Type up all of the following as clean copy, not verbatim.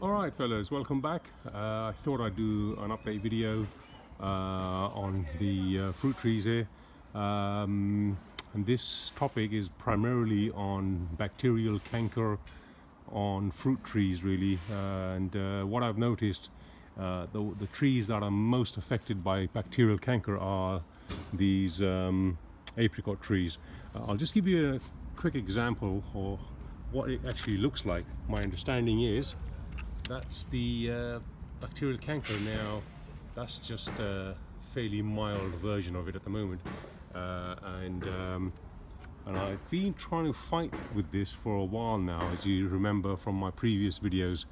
Alright fellas, welcome back. I thought I'd do an update video on the fruit trees here. And this topic is primarily on bacterial canker on fruit trees really. And what I've noticed, the trees that are most affected by bacterial canker are these apricot trees. I'll just give you a quick example of what it actually looks like. My understanding is that's the bacterial canker. Now that's just a fairly mild version of it at the moment, and I've been trying to fight with this for a while now, as you remember from my previous videos,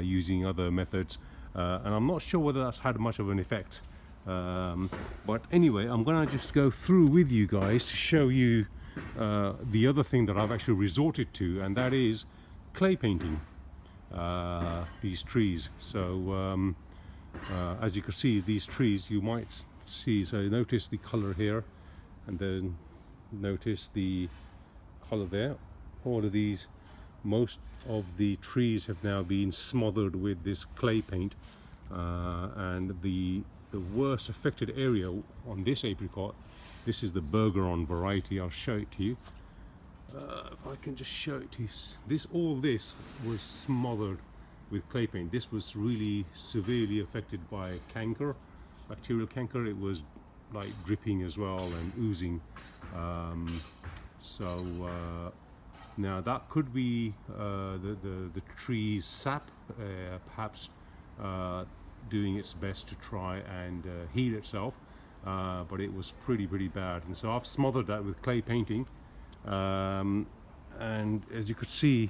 using other methods, and I'm not sure whether that's had much of an effect, but anyway, I'm gonna just go through with you guys to show you the other thing that I've actually resorted to, and that is clay painting these trees. So as you can see, these trees, you might see, so notice the color here, and then notice the color there. All of these, most of the trees have now been smothered with this clay paint, and the worst affected area on this apricot, this is the Bergeron variety. I'll show it to you. If I can just show it to you, all this was smothered with clay paint. This was really severely affected by canker, bacterial canker. It was like dripping as well and oozing. Now that could be the tree's sap, perhaps doing its best to try and heal itself, but it was pretty bad. And so I've smothered that with clay painting. And as you could see,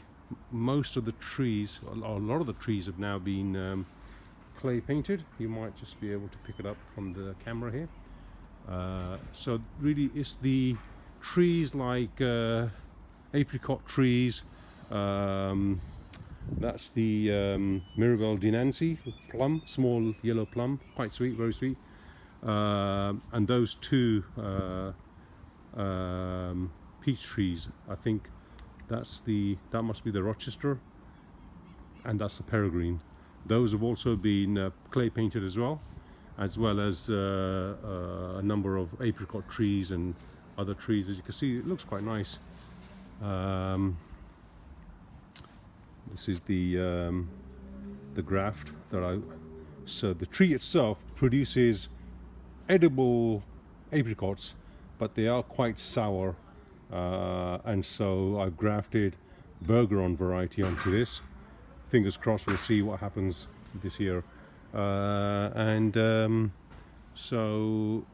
most of the trees, a lot of the trees have now been clay painted. You might just be able to pick it up from the camera here. So really it's the trees like apricot trees, that's the Mirabelle de Nancy plum, small yellow plum, quite sweet, very sweet, and those two peach trees, I think that must be the Rochester, and that's the Peregrine. Those have also been clay painted as well as a number of apricot trees and other trees. As you can see, it looks quite nice. This is the graft that so the tree itself produces edible apricots, but they are quite sour. And so I've grafted Bergeron variety onto this. Fingers crossed, we'll see what happens this year. So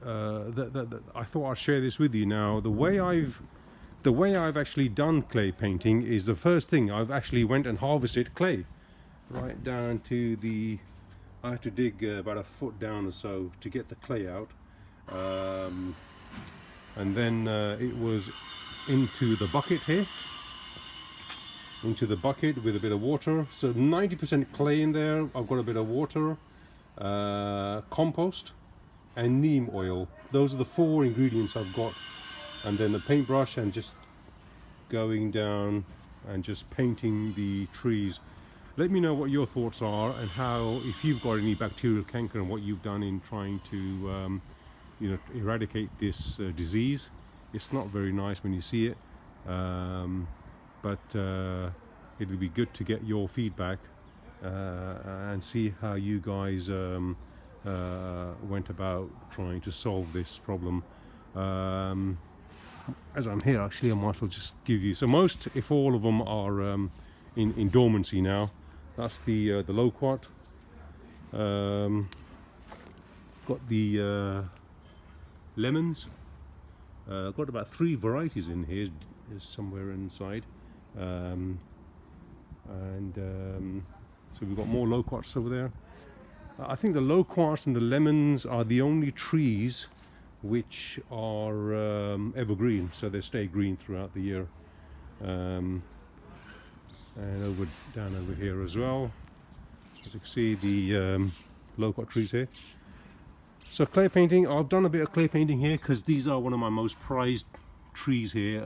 I thought I'd share this with you. Now, the way I've actually done clay painting is, the first thing, I've actually went and harvested clay right down to I had to dig about a foot down or so to get the clay out. And then it was into the bucket here, into the bucket with a bit of water. So 90% clay in there. I've got a bit of water, compost, and neem oil. Those are the 4 ingredients I've got. And then the paintbrush, and just going down and just painting the trees. Let me know what your thoughts are, and how, if you've got any bacterial canker, and what you've done in trying to eradicate this disease. It's not very nice when you see it, but it'll be good to get your feedback and see how you guys went about trying to solve this problem. As I'm here, actually, I might as well just give you, so most, if all of them are in dormancy now. That's the loquat. Got the lemons. I've got about 3 varieties in here, is somewhere inside, so we've got more loquats over there. I think the loquats and the lemons are the only trees which are evergreen, so they stay green throughout the year. And down over here as well, as you can see, the loquat trees here. So clay painting, I've done a bit of clay painting here because these are one of my most prized trees here.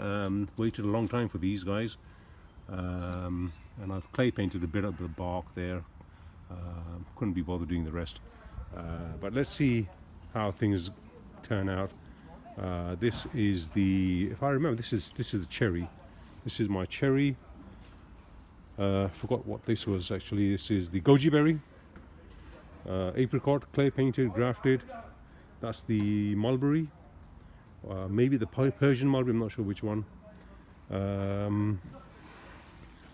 Waited a long time for these guys. and I've clay painted a bit of the bark there. Couldn't be bothered doing the rest, but let's see how things turn out. This is the, if I remember, this is the cherry. This is my cherry. Forgot what this was actually. This is the goji berry, apricot, clay painted, grafted. That's the mulberry, maybe the Persian mulberry, I'm not sure which one.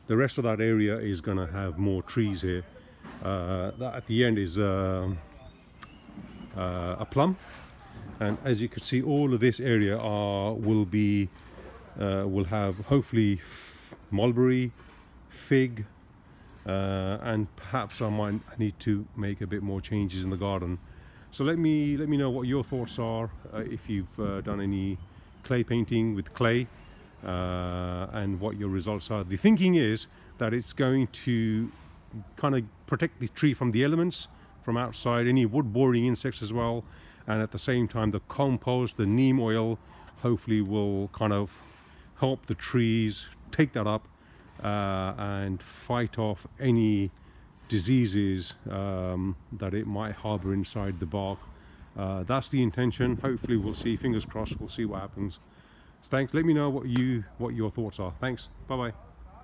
The rest of that area is going to have more trees here. That at the end is a plum, and as you can see, all of this area will have hopefully mulberry, fig, and perhaps I might need to make a bit more changes in the garden. So let me know what your thoughts are, if you've done any clay painting with clay, and what your results are. The thinking is that it's going to kind of protect the tree from the elements from outside, any wood boring insects as well, and at the same time the compost, the neem oil, hopefully will kind of help the trees take that up and fight off any diseases that it might harbor inside the bark. That's the intention. Hopefully we'll see, fingers crossed, we'll see what happens. So thanks. Let me know what your thoughts are. Thanks. Bye bye.